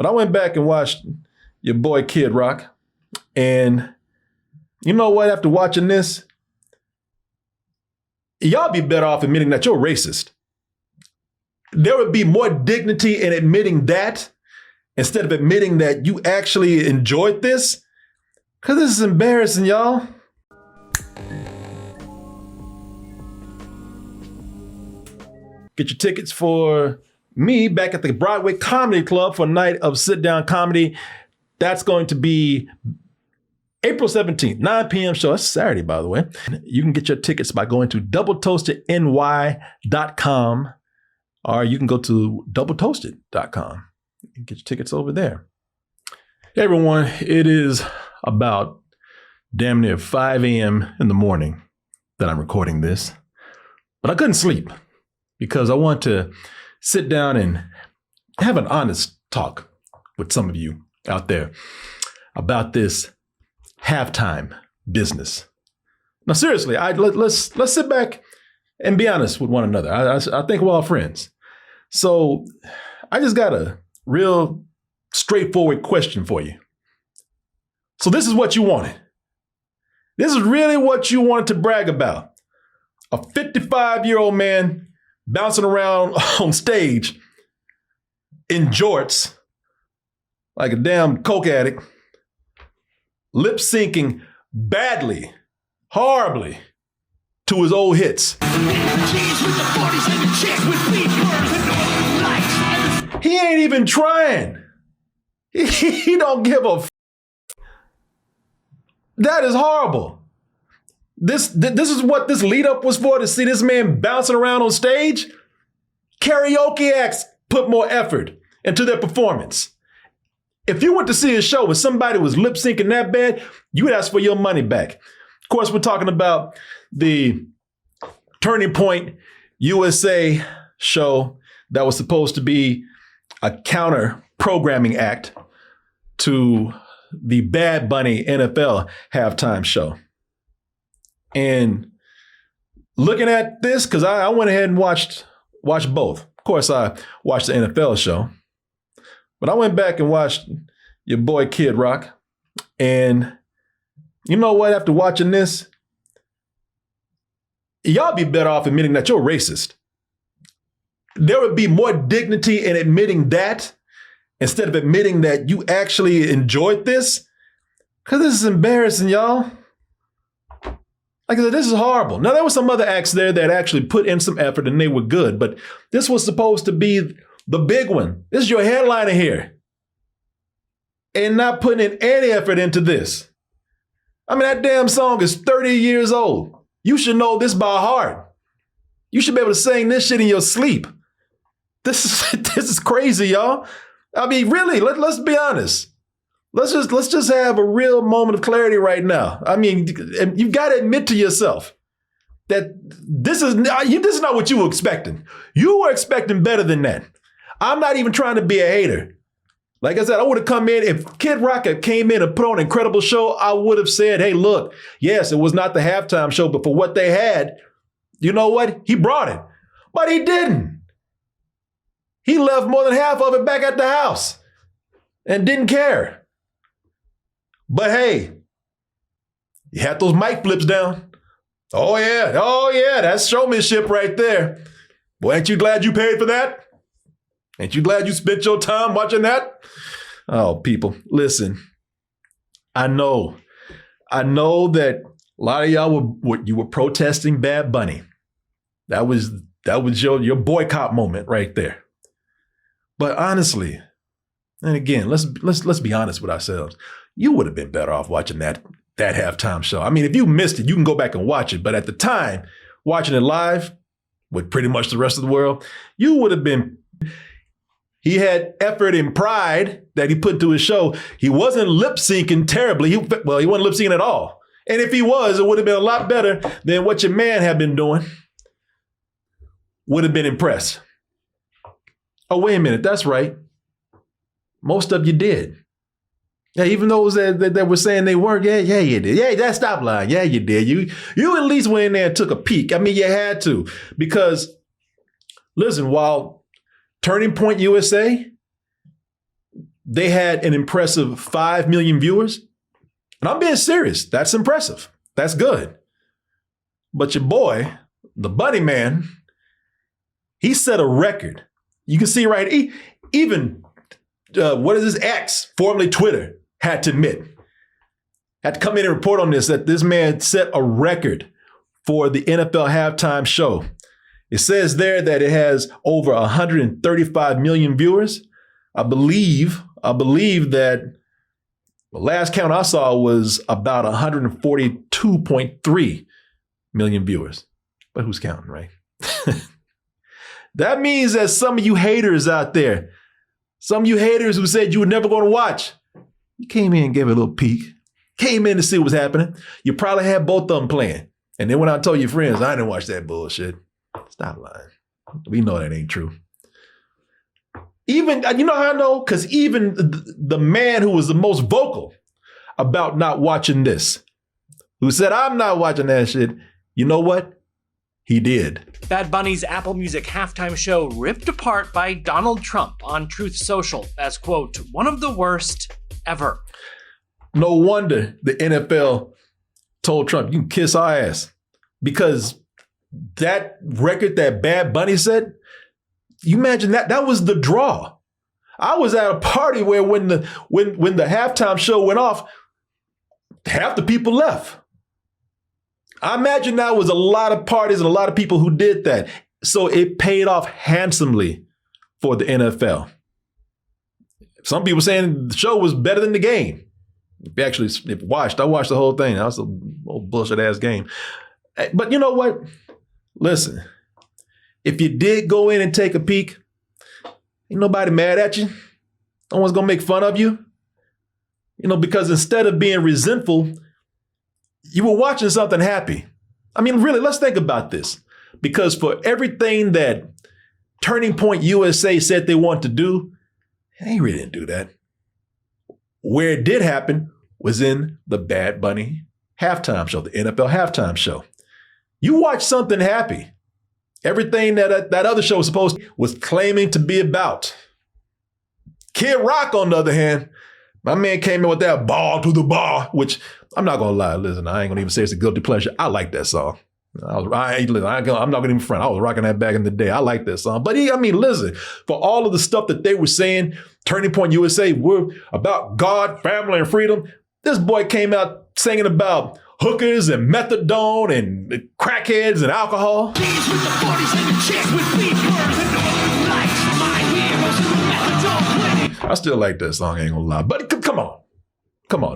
But I went back and watched your boy Kid Rock. And you know what? After watching this, y'all be better off admitting that you're racist. There would be more dignity in admitting that instead of admitting that you actually enjoyed this. Because this is embarrassing, y'all. Get your tickets for me back at the Broadway Comedy Club for a night of sit-down comedy. That's going to be April 17th, 9 p.m. show. That's Saturday, by the way. You can get your tickets by going to doubletoastedny.com, or you can go to doubletoasted.com and get your tickets over there. Hey, everyone. It is about damn near 5 a.m. in the morning that I'm recording this, but I couldn't sleep because I want to sit down and have an honest talk with some of you out there about this halftime business. Now, seriously, let's sit back and be honest with one another. I think we're all friends. So I just got a real straightforward question for you. So this is what you wanted. This is really what you wanted to brag about. A 55-year-old man bouncing around on stage in jorts like a damn coke addict, lip syncing badly, horribly to his old hits. He ain't even trying. He don't give a f. That is horrible. This is what this lead up was for, to see this man bouncing around on stage. Karaoke acts put more effort into their performance. If you went to see a show where somebody was lip syncing that bad, you would ask for your money back. Of course, we're talking about the Turning Point USA show that was supposed to be a counter programming act to the Bad Bunny NFL halftime show. And looking at this, because I went ahead and watched both. Of course, I watched the NFL show, but I went back and watched your boy Kid Rock. And you know what? After watching this, y'all be better off admitting that you're racist. There would be more dignity in admitting that instead of admitting that you actually enjoyed this. Because this is embarrassing, y'all. Like I said, this is horrible. Now, there were some other acts there that actually put in some effort and they were good, but this was supposed to be the big one. This is your headliner here. And not putting in any effort into this. I mean, that damn song is 30 years old. You should know this by heart. You should be able to sing this shit in your sleep. This is crazy, y'all. I mean, really, let's be honest. Let's just have a real moment of clarity right now. I mean, you've got to admit to yourself that this is not what you were expecting. You were expecting better than that. I'm not even trying to be a hater. Like I said, I would have come in, if Kid Rock came in and put on an incredible show, I would have said, hey, look, yes, it was not the halftime show, but for what they had, you know what? He brought it. But he didn't. He left more than half of it back at the house and didn't care. But hey, you had those mic flips down. Oh yeah, that's showmanship right there. Boy, ain't you glad you paid for that? Ain't you glad you spent your time watching that? Oh, people, listen. I know that a lot of y'all were protesting Bad Bunny. That was your boycott moment right there. But honestly, and again, let's be honest with ourselves. You would have been better off watching that halftime show. I mean, if you missed it, you can go back and watch it. But at the time, watching it live with pretty much the rest of the world, you would have been. He had effort and pride that he put into his show. He wasn't lip syncing terribly. He wasn't lip syncing at all. And if he was, it would have been a lot better than what your man had been doing. Would have been impressed. Oh, wait a minute. That's right. Most of you did. Yeah, even those that were saying they weren't. Yeah, you did. Yeah, that stop lying. Yeah, you did. You at least went in there and took a peek. I mean, you had to. Because, listen, while Turning Point USA, they had an impressive 5 million viewers. And I'm being serious. That's impressive. That's good. But your boy, the Bunny Man, he set a record. You can see right, even what is this, X, formerly Twitter, had to admit, had to come in and report on this, that this man set a record for the NFL halftime show. It says there that it has over 135 million viewers. I believe that the last count I saw was about 142.3 million viewers. But who's counting, right? That means that some of you haters out there, some of you haters who said you were never going to watch, you came in and gave it a little peek, came in to see what's happening. You probably had both of them playing. And then when I told your friends, I didn't watch that bullshit. Stop lying. We know that ain't true. Even, you know how I know? Because even the man who was the most vocal about not watching this, who said, I'm not watching that shit, you know what? He did. Bad Bunny's Apple Music halftime show ripped apart by Donald Trump on Truth Social as, quote, one of the worst ever. No wonder the NFL told Trump, you can kiss our ass. Because that record that Bad Bunny set, you imagine that was the draw. I was at a party where when the halftime show went off, half the people left. I imagine that was a lot of parties and a lot of people who did that. So it paid off handsomely for the NFL. Some people saying the show was better than the game. I watched the whole thing. That was a old bullshit ass game. But you know what? Listen, if you did go in and take a peek, ain't nobody mad at you. No one's gonna make fun of you. You know, because instead of being resentful, you were watching something happy. I mean, really, let's think about this. Because for everything that Turning Point USA said they want to do, they really didn't do that. Where it did happen was in the Bad Bunny halftime show, the NFL halftime show. You watch something happy. Everything that other show was claiming to be about. Kid Rock, on the other hand, my man came in with that ball to the bar, which I'm not gonna lie. Listen, I ain't gonna even say it's a guilty pleasure. I like that song. I'm not gonna even front. I was rocking that back in the day. I like that song. But listen, for all of the stuff that they were saying, Turning Point USA, we're about God, family, and freedom. This boy came out singing about hookers and methadone and crackheads and alcohol. I still like that song, I ain't gonna lie. But come on.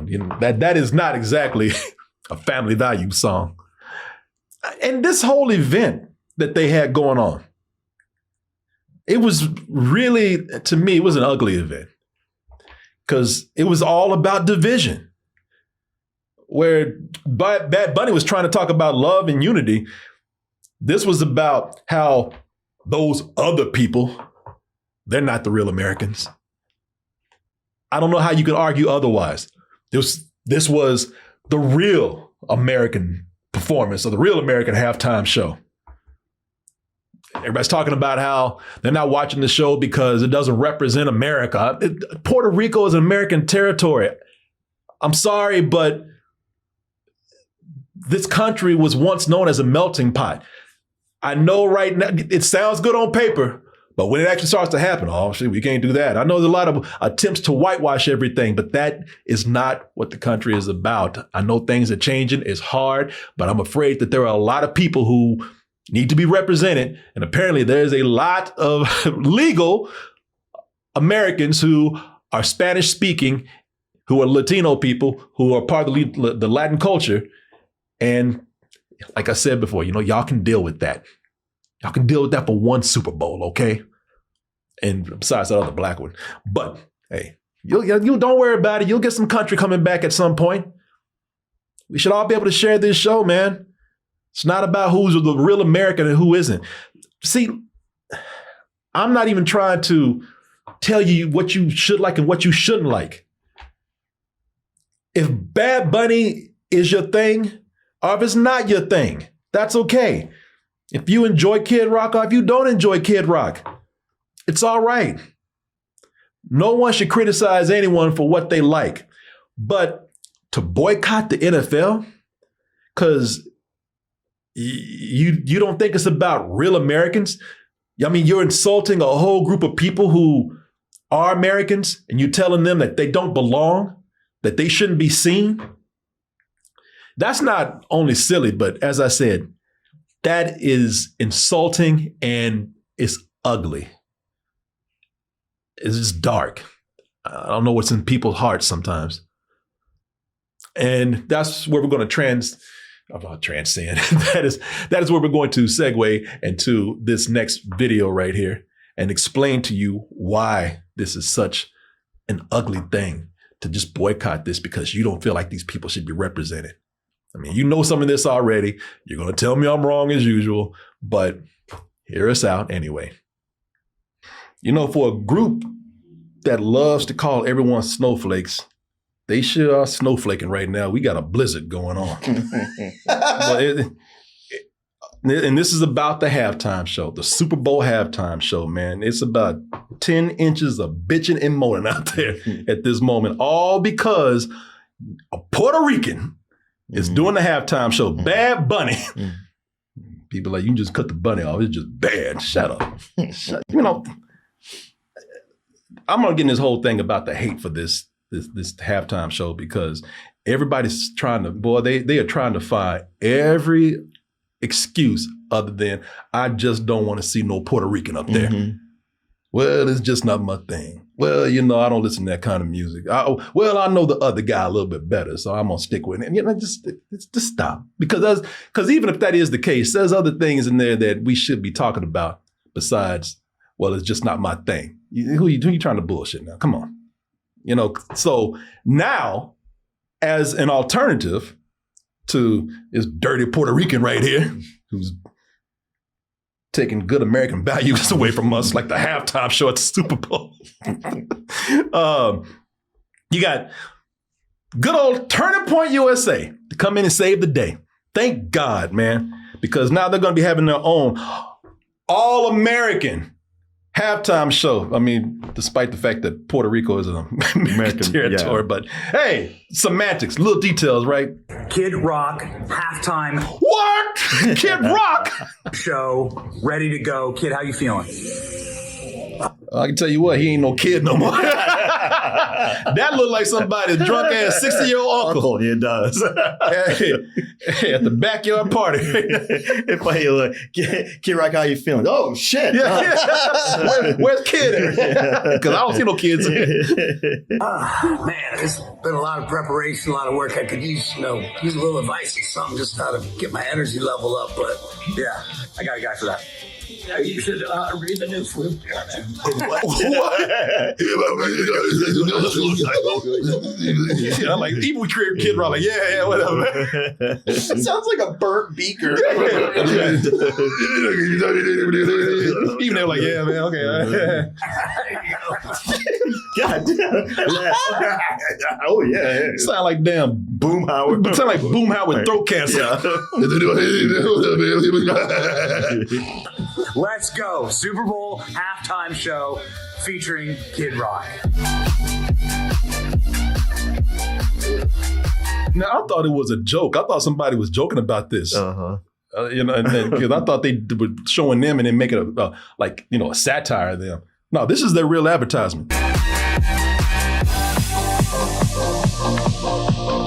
You know, that is not exactly a family value song. And this whole event that they had going on, it was really, to me, it was an ugly event. Because it was all about division. Where Bad Bunny was trying to talk about love and unity, this was about how those other people, they're not the real Americans. I don't know how you could argue otherwise. This was the real American performance of the real American halftime show. Everybody's talking about how they're not watching the show because it doesn't represent America. Puerto Rico is an American territory. I'm sorry, but this country was once known as a melting pot. I know right now it sounds good on paper, but when it actually starts to happen, oh shit, we can't do that. I know there's a lot of attempts to whitewash everything, but that is not what the country is about. I know things are changing. It's hard, but I'm afraid that there are a lot of people who need to be represented. And apparently there's a lot of legal Americans who are Spanish speaking, who are Latino people, who are part of the Latin culture. And like I said before, y'all can deal with that. Y'all can deal with that for one Super Bowl, okay? And besides that other black one. But hey, you don't worry about it. You'll get some country coming back at some point. We should all be able to share this show, man. It's not about who's the real American and who isn't. See, I'm not even trying to tell you what you should like and what you shouldn't like. If Bad Bunny is your thing, or if it's not your thing, that's okay. If you enjoy Kid Rock or if you don't enjoy Kid Rock, it's all right. No one should criticize anyone for what they like. But to boycott the NFL, because you don't think it's about real Americans? I mean, you're insulting a whole group of people who are Americans, and you're telling them that they don't belong, that they shouldn't be seen. That's not only silly, but as I said, that is insulting and it's ugly. It's just dark. I don't know what's in people's hearts sometimes. And that's where we're going to transcend. that is where we're going to segue into this next video right here and explain to you why this is such an ugly thing to just boycott this because you don't feel like these people should be represented. I mean, you know some of this already. You're going to tell me I'm wrong as usual, but hear us out anyway. You know, for a group that loves to call everyone snowflakes, they sure are snowflaking right now. We got a blizzard going on. And this is about the halftime show, the Super Bowl halftime show, man. It's about 10 inches of bitching and moaning out there at this moment, all because a Puerto Rican is doing the halftime show. Bad Bunny. People are like, you can just cut the bunny off. It's just bad. Shut up. You know, I'm going to get in this whole thing about the hate for this halftime show because everybody's trying to, they are trying to find every excuse other than I just don't want to see no Puerto Rican up there. Well, it's just not my thing. Well, you know, I don't listen to that kind of music. I know the other guy a little bit better, so I'm gonna stick with it. And, you know, just stop because even if that is the case, there's other things in there that we should be talking about besides, well, it's just not my thing. Who you trying to bullshit now? Come on, you know. So now, as an alternative to this dirty Puerto Rican right here, who's taking good American values away from us, like the halftime show at the Super Bowl. You got good old Turning Point USA to come in and save the day. Thank God, man, because now they're going to be having their own all-American halftime show. I mean, despite the fact that Puerto Rico is an American territory, but hey, semantics, little details, right? Kid Rock halftime. What? Kid Rock show ready to go. Kid, how you feeling? I can tell you what, he ain't no kid no more. That looked like somebody's drunk ass 60-year-old uncle. It does. Hey, at the backyard party. If I look, Kid Rock, how you feeling? Oh shit! Where's Kid at? Because I don't see no kids. Man, it's been a lot of preparation, a lot of work. I could use a little advice or something just how to get my energy level up. But yeah, I got a guy for that. Yeah, you should read the new flu. I'm like, even we create Kid Rock, like, yeah, whatever. It sounds like a burnt beaker. Even they're like, yeah, man, okay. God damn. Oh, yeah. Sound like damn Boom Howard. Sound like Boom Howard throat cancer. Let's go. Super Bowl halftime show featuring Kid Rock. Now, I thought it was a joke. I thought somebody was joking about this. You know, because I thought they were showing them and then making a satire of them. No, this is their real advertisement.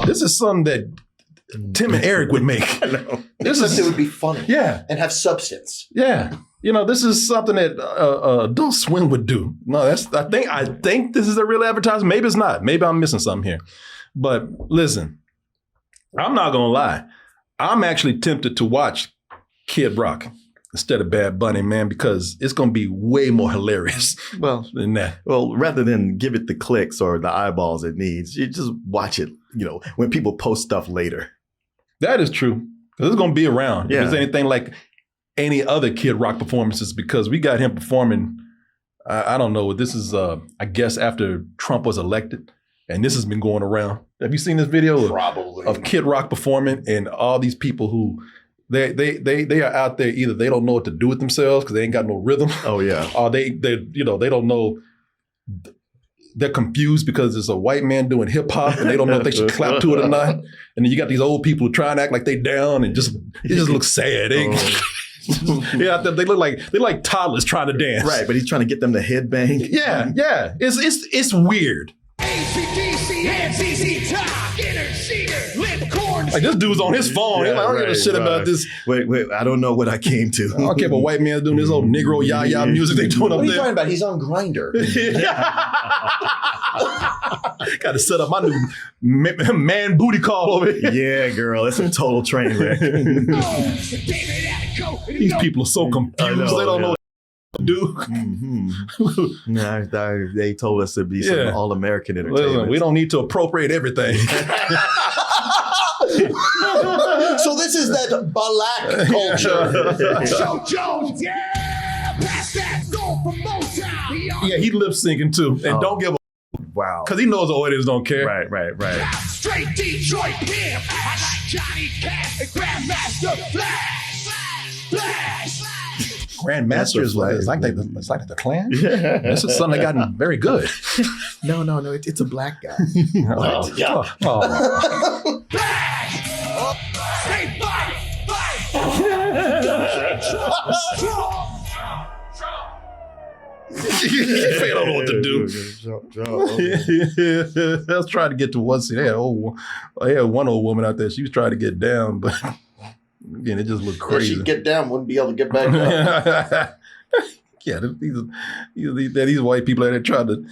This is something that Tim and Eric would make. I know. It would be funny. Yeah. And have substance. Yeah. You know, this is something that Adult Swim would do. No, I think this is a real advertisement. Maybe it's not. Maybe I'm missing something here. But listen, I'm not going to lie. I'm actually tempted to watch Kid Rock instead of Bad Bunny, man, because it's going to be way more hilarious than that. Well, rather than give it the clicks or the eyeballs it needs, you just watch it, when people post stuff later. That is true. Because it's going to be around. Yeah. If there's anything like any other Kid Rock performances, because we got him performing, I don't know, this is, I guess, after Trump was elected, and this has been going around. Have you seen this video of Kid Rock performing and all these people who, they are out there, either they don't know what to do with themselves because they ain't got no rhythm. Oh, yeah. Or they don't know. they're confused because it's a white man doing hip hop and they don't know if they should clap to it or not. And then you got these old people who try and act like they down and it just looks sad. Yeah, they look like toddlers trying to dance. Right, but he's trying to get them to headbang. Yeah. It's weird. Like this dude's on his phone. He's like, I don't give a shit about this. Wait, I don't know what I came to. I don't care if a white man's doing this old Negro yah music they doing up there. What are you talking about? He's on Grindr. Got to set up my new man booty call over here. Yeah, girl, it's a total train wreck. These people are so confused. They don't know what to do. They told us to be some all-American entertainment. Listen, we don't need to appropriate everything. So this is that black culture. Joe Jones, yeah, pass that goal from Motown. Yeah, he lip syncing too, and don't give a wow, because he knows the audience don't care. Right. Straight Detroit pimp. I like Johnny Cash and Grandmaster Flash. Grandmaster is like it's like the Klan. Yeah. This is something that gotten very good. No, it's a black guy. Oh. Stay fight. They don't know what to do. I was trying to get to one. They had one old woman out there. She was trying to get down, but again, it just looked crazy. She'd get down, wouldn't be able to get back up. Yeah, these white people out there trying to.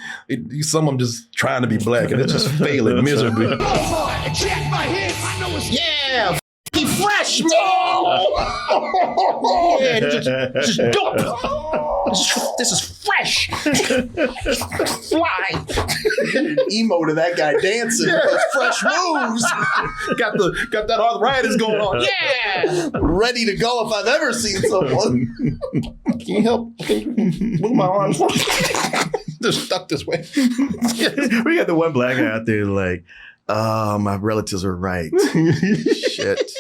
Some of them just trying to be black, and it's just failing miserably. Check my hips. I know it's Fresh, man! Yeah, just dope. This is fresh. Fly. Emo to that guy dancing with those fresh moves. Got that arthritis going on. Yeah. Ready to go if I've ever seen someone. Can you help move my arms? Just stuck this way. We got the one black guy out there like, my relatives are right. Shit.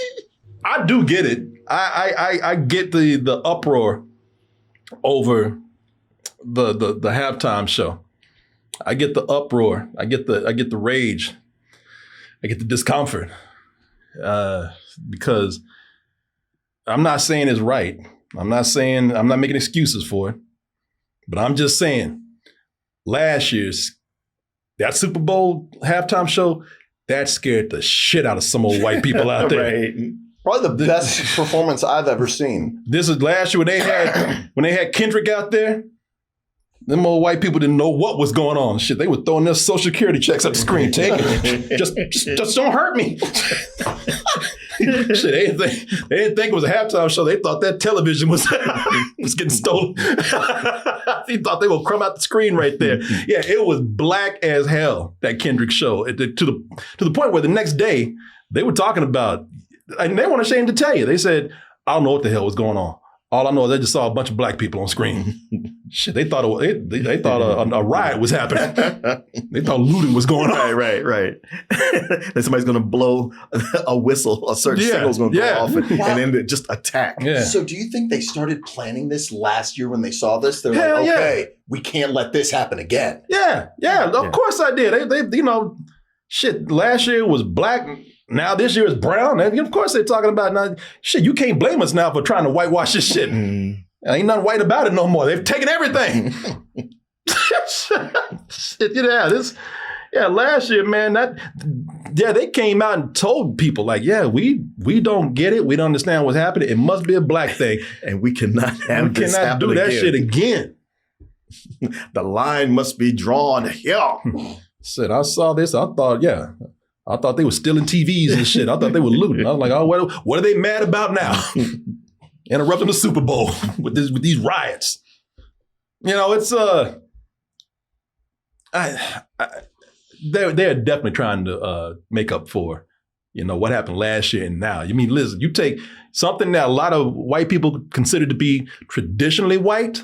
I do get it. I get the uproar over the halftime show. I get the uproar. I get the rage. I get the discomfort. Because I'm not saying it's right. I'm not making excuses for it. But I'm just saying, last year's that Super Bowl halftime show, that scared the shit out of some old white people out there. Right. Probably the best performance I've ever seen. This is last year when they had Kendrick out there. Them old white people didn't know what was going on. Shit, they were throwing their social security checks at the screen. Take it. Just don't hurt me. Shit, they didn't think it was a halftime show. They thought that television was getting stolen. They thought they would crumb out the screen right there. Yeah, it was black as hell, that Kendrick show. To the point where the next day they were talking about, and they weren't ashamed to tell you. They said, I don't know what the hell was going on. All I know is they just saw a bunch of black people on screen. Shit, they thought they thought a riot was happening. They thought looting was going on. Right. That somebody's going to blow a whistle, a certain signal's going to go off, and then just attack. Yeah. So do you think they started planning this last year when they saw this? They're like, okay, we can't let this happen again. Yeah. Of course I did. They shit, last year was black. Now this year is brown. And of course they're talking about now. Shit, you can't blame us now for trying to whitewash this shit. Ain't nothing white about it no more. They've taken everything. Shit, last year, man, they came out and told people like, we don't get it. We don't understand what's happening. It must be a black thing. And we cannot do that shit again. The line must be drawn here. Said, I saw this. I thought they were stealing TVs and shit. I thought they were looting. I was like, oh, what are they mad about now? Interrupting the Super Bowl with these riots. It's they're definitely trying to make up for what happened last year and now. Listen, you take something that a lot of white people consider to be traditionally white,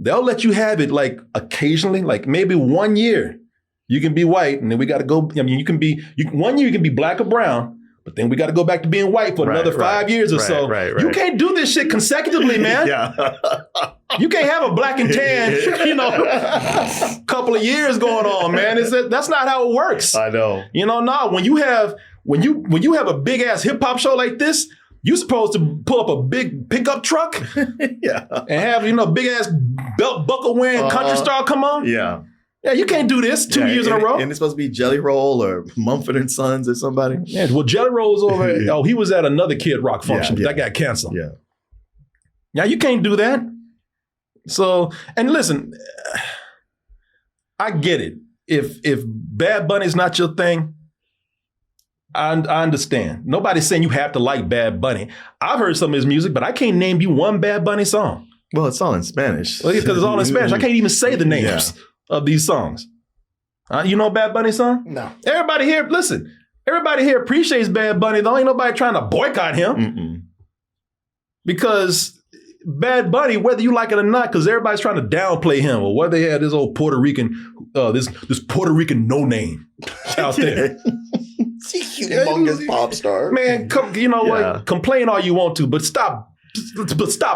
they'll let you have it like occasionally, like maybe 1 year. You can be white, and then we got to go. 1 year you can be black or brown, but then we got to go back to being white for another 5 years or so. You can't do this shit consecutively, man. You can't have a black and tan, couple of years going on, man. That's not how it works. I know. When you have a big ass hip hop show like this, you're supposed to pull up a big pickup truck, and have big ass belt buckle wearing country star come on. Yeah, you can't do this 2 years in a row. And it's supposed to be Jelly Roll or Mumford and Sons or somebody. Yeah, well, Jelly Roll's over. Oh, he was at another Kid Rock function, but that got canceled. Yeah, you can't do that. So, and listen, I get it. If Bad Bunny's not your thing, I understand. Nobody's saying you have to like Bad Bunny. I've heard some of his music, but I can't name you one Bad Bunny song. Well, it's all in Spanish. Well, because it's all in Spanish. I can't even say the names of these songs. You know a Bad Bunny song? No. Everybody here appreciates Bad Bunny, though. Ain't nobody trying to boycott him. Because Bad Bunny, whether you like it or not, because everybody's trying to downplay him, or whether they had this old Puerto Rican, this Puerto Rican no name out there. Humongous pop star. Man, what? Complain all you want to, but stop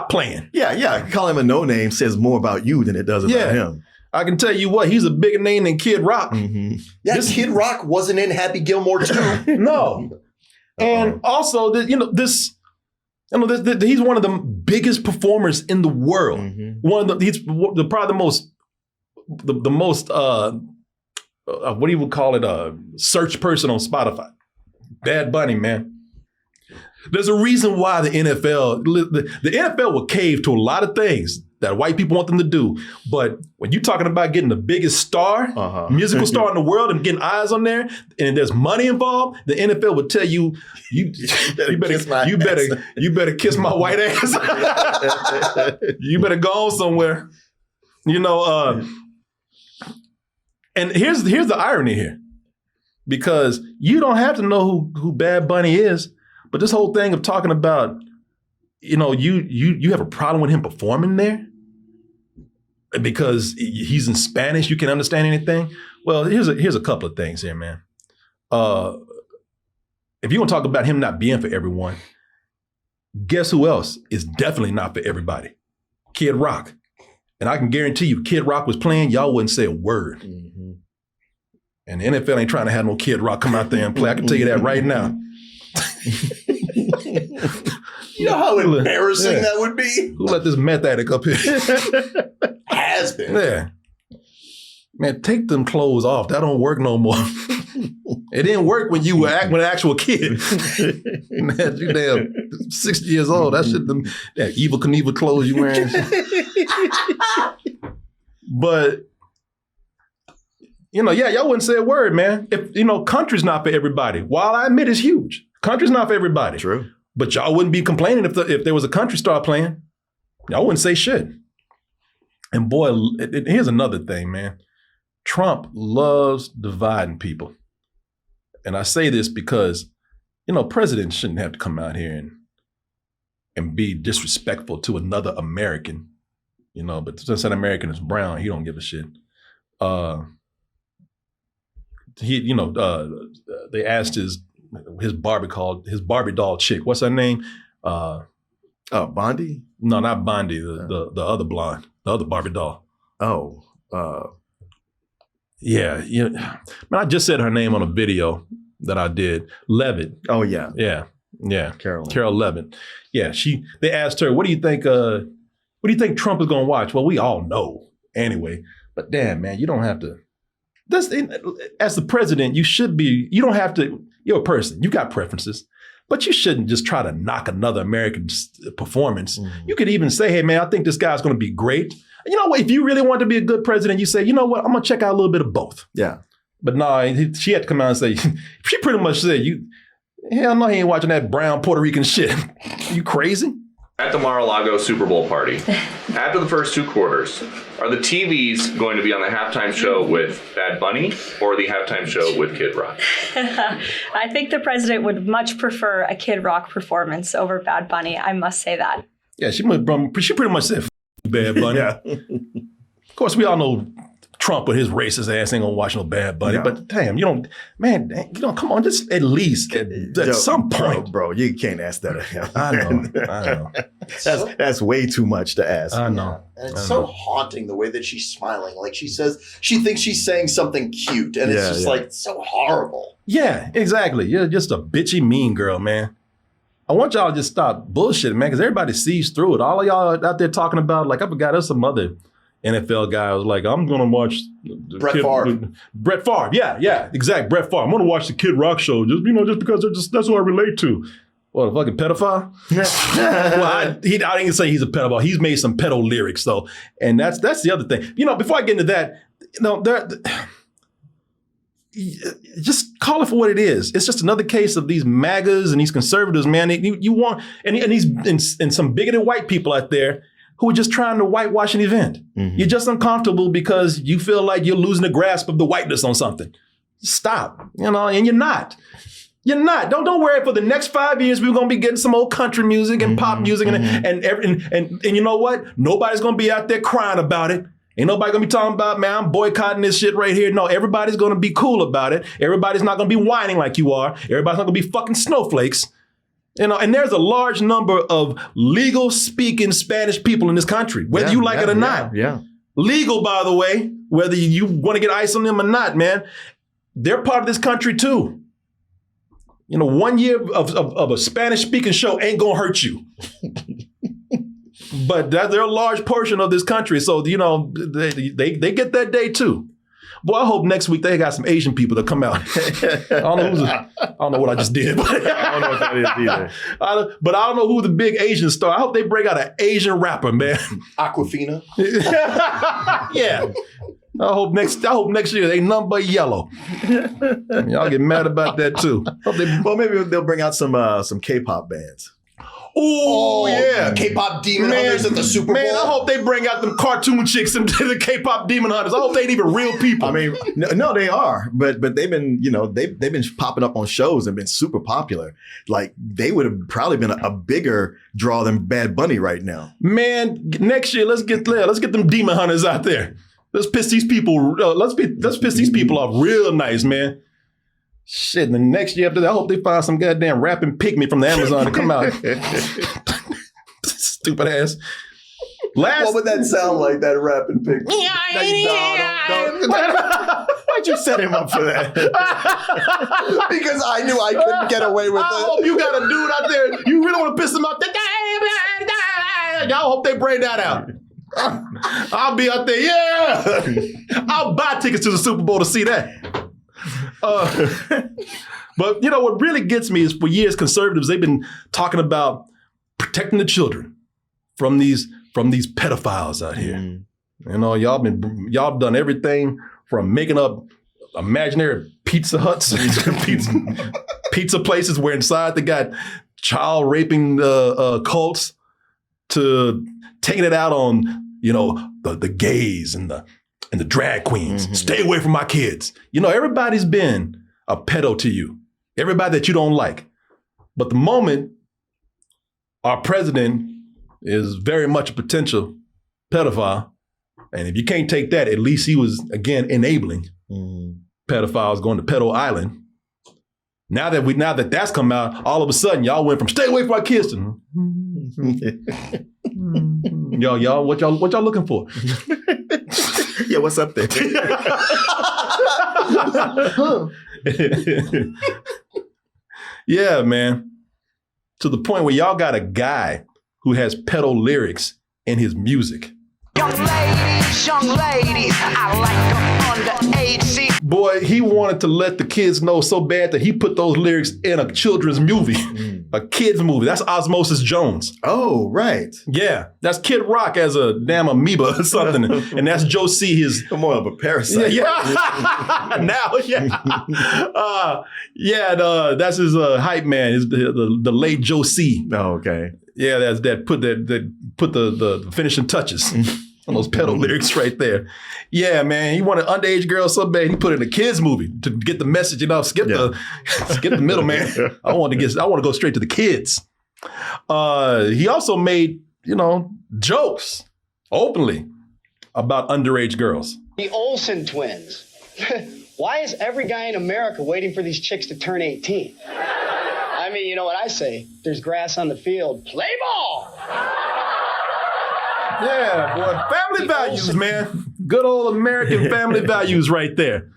playing. Yeah. Call him a no name says more about you than it does about him. I can tell you what, he's a bigger name than Kid Rock. Yeah, Kid Rock wasn't in Happy Gilmore too. No. And also, he's one of the biggest performers in the world. He's probably the most what do you call it? Search person on Spotify. Bad Bunny, man. There's a reason why the NFL will cave to a lot of things that white people want them to do. But when you're talking about getting the biggest star, musical star in the world, and getting eyes on there, and there's money involved, the NFL would tell you, you better kiss my white ass. You better go on somewhere. And here's the irony here, because you don't have to know who Bad Bunny is, but this whole thing of talking about, you have a problem with him performing there because he's in Spanish, you can understand anything. Well, here's a couple of things here, man. If you want to talk about him not being for everyone, guess who else is definitely not for everybody? Kid Rock. And I can guarantee you, Kid Rock was playing, y'all wouldn't say a word. And the NFL ain't trying to have no Kid Rock come out there and play. I can tell you that right now. You know how embarrassing that would be? Who let this meth addict up here? Has been. Yeah. Man, take them clothes off. That don't work no more. It didn't work when you were an actual kid. Man, you damn 60 years old. That shit, that Evil Knievel clothes you wearing. But, y'all wouldn't say a word, man. If, country's not for everybody. While I admit it's huge. Country's not for everybody. True. But y'all wouldn't be complaining if there was a country star playing. Y'all wouldn't say shit. And boy, here's another thing, man. Trump loves dividing people. And I say this because, presidents shouldn't have to come out here and be disrespectful to another American, but since that American is brown, he don't give a shit. They asked his Barbie doll chick, what's her name? Bondi? No, not Bondi, the other blonde, the other Barbie doll. Yeah. Man, I just said her name on a video that I did. Levitt. Oh, yeah. Yeah. Carol Levitt. Yeah, they asked her, what do you think Trump is going to watch? Well, we all know anyway. But damn, man, you don't have to. As the president, you don't have to, you're a person, you got preferences, but you shouldn't just try to knock another American's performance. You could even say, hey, man, I think this guy's going to be great. You know what? If you really want to be a good president, you say, you know what? I'm going to check out a little bit of both. Yeah. But no, she had to come out and say, she pretty much said, hell no, he ain't watching that brown Puerto Rican shit. You crazy? At the Mar-a-Lago Super Bowl party, after the first two quarters, are the TVs going to be on the halftime show with Bad Bunny or the halftime show with Kid Rock? I think the president would much prefer a Kid Rock performance over Bad Bunny. I must say that. Yeah, she pretty much said Bad Bunny. Of course, we all know Trump with his racist ass ain't gonna watch no Bad Bunny. No. But damn, come on, just at least at some point. Bro, you can't ask that of him. I know. That's way too much to ask. I know. And it's so haunting the way that she's smiling. Like she says, she thinks she's saying something cute. And it's just like so horrible. Yeah, exactly. You're just a bitchy mean girl, man. I want y'all to just stop bullshitting, man, because everybody sees through it. All of y'all out there talking about, like, I forgot there's some other NFL guy was like, I'm going to watch Brett Favre. Brett Favre. Yeah, exactly. Brett Favre. I'm going to watch the Kid Rock show just because that's who I relate to. What, a fucking pedophile? Well, I didn't say he's a pedophile. He's made some pedo lyrics, though. And that's the other thing. Before I get into that, just call it for what it is. It's just another case of these MAGAs and these conservatives, man. You want and these and some bigoted white people out there who are just trying to whitewash an event. Mm-hmm. You're just uncomfortable because you feel like you're losing the grasp of the whiteness on something. Stop, and you're not. You're not. Don't worry. For the next 5 years, we're gonna be getting some old country music and pop music, and you know what? Nobody's gonna be out there crying about it. Ain't nobody gonna be talking about, man, I'm boycotting this shit right here. No, everybody's gonna be cool about it. Everybody's not gonna be whining like you are. Everybody's not gonna be fucking snowflakes. And there's a large number of legal speaking Spanish people in this country, whether you like it or not. Yeah. Legal, by the way, whether you want to get ice on them or not, man. They're part of this country too. 1 year of a Spanish speaking show ain't gonna hurt you. But they're a large portion of this country. So, they get that day too. Boy, I hope next week they got some Asian people to come out. I don't know what I just did. But I don't know what that is either. But I don't know who the big Asian star. I hope they bring out an Asian rapper, man. Aquafina. Yeah. I hope next year they nothing but yellow. Y'all get mad about that too. Well, maybe they'll bring out some K-pop bands. Oh, yeah. K-pop demon hunters at the Super Bowl. Man, I hope they bring out them cartoon chicks and the K-pop demon hunters. I hope they ain't even real people. I mean, no, they are. But they've been, they've been popping up on shows and been super popular. Like, they would have probably been a bigger draw than Bad Bunny right now. Man, next year, let's get them demon hunters out there. Let's piss these people. Let's piss these people off real nice, man. Shit, and the next year after that, I hope they find some goddamn rapping pygmy from the Amazon to come out. Stupid ass. What would that sound like, that rapping pygmy? Why'd you set him up for that? Because I knew I couldn't get away with it. I hope you got a dude out there. You really want to piss him off? I hope they bring that out. I'll be out there. Yeah. I'll buy tickets to the Super Bowl to see that. But what really gets me is, for years, conservatives, they've been talking about protecting the children from these pedophiles out here. Y'all done everything from making up imaginary Pizza Huts, pizza places where inside they got child raping cults, to taking it out on the gays and the drag queens. Mm-hmm. Stay away from my kids. Everybody's been a pedo to you. Everybody that you don't like. But the moment our president is very much a potential pedophile, and if you can't take that, at least he was, again, enabling pedophiles going to Pedo Island. Now that that's come out, all of a sudden y'all went from stay away from our kids to y'all, what y'all looking for? Yeah, what's up there? Yeah, man. To the point where y'all got a guy who has pedo lyrics in his music. Young ladies, I like them underage. Boy, he wanted to let the kids know so bad that he put those lyrics in a children's movie, a kid's movie. That's Osmosis Jones. Oh, right. Yeah, that's Kid Rock as a damn amoeba or something, and that's Joe C. His more of a parasite. Yeah. Now, that's his hype man. Is the late Joe C. Oh, okay. Yeah, that put the finishing touches on those pedo lyrics right there. Yeah, man, he wanted underage girls so bad he put it in a kids movie to get the message. Skip the middleman. I want to go straight to the kids. He also made jokes openly about underage girls. The Olsen twins. Why is every guy in America waiting for these chicks to turn 18? I mean, you know what I say? There's grass on the field. Play ball! Yeah, boy. Family values, man. Good old American family values right there.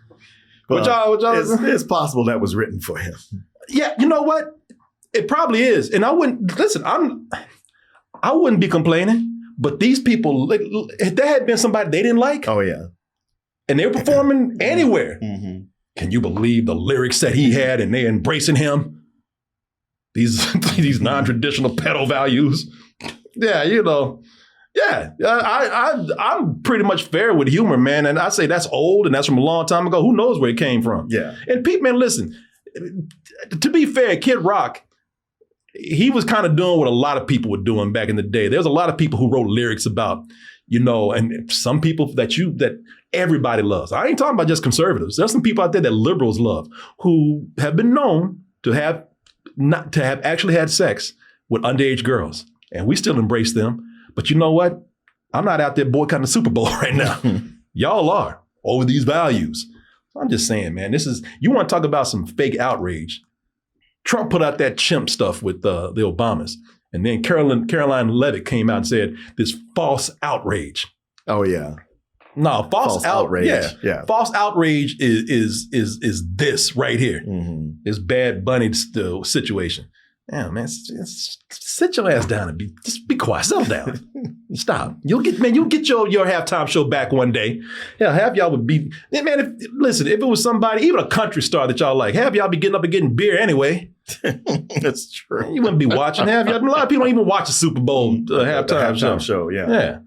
It's possible that was written for him. Yeah, you know what? It probably is. And I wouldn't be complaining. But these people, if there had been somebody they didn't like, oh yeah, and they were performing anywhere, mm-hmm. Can you believe the lyrics that he had and they embracing him? These non-traditional pedo values. Yeah, you know. Yeah, I'm pretty much fair with humor, man. And I say that's old and that's from a long time ago. Who knows where it came from? Yeah. And Pete, man, listen, to be fair, Kid Rock, he was kind of doing what a lot of people were doing back in the day. There's a lot of people who wrote lyrics about, you know, and some people that everybody loves. I ain't talking about just conservatives. There's some people out there that liberals love who have been known to have actually had sex with underage girls. And we still embrace them. But you know what? I'm not out there boycotting the Super Bowl right now. Y'all are over these values. I'm just saying, man, you want to talk about some fake outrage. Trump put out that chimp stuff with the Obamas. And then Caroline Levitt came out and said this false outrage. Oh, yeah. No, false outrage. Yeah. False outrage is this right here. Mm-hmm. This Bad Bunny situation. Yeah, man, sit your ass down and just be quiet. Settle down. Stop. You'll get your halftime show back one day. Yeah, half y'all would be, man, if it was somebody, even a country star that y'all like, half y'all be getting up and getting beer anyway. That's true. You wouldn't be watching half y'all. A lot of people don't even watch the Super Bowl halftime show. Yeah.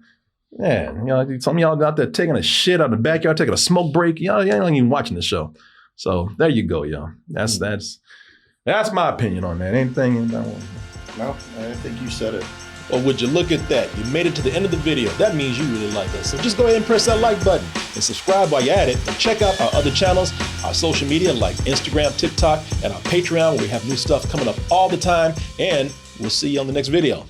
Yeah. You know, some of y'all out there taking a shit out in the backyard, taking a smoke break. Y'all ain't even watching the show. So there you go, y'all. That's my opinion on that. Anything? No, I think you said it. Or would you look at that? You made it to the end of the video. That means you really like us. So just go ahead and press that like button and subscribe while you're at it. And check out our other channels, our social media like Instagram, TikTok, and our Patreon where we have new stuff coming up all the time. And we'll see you on the next video.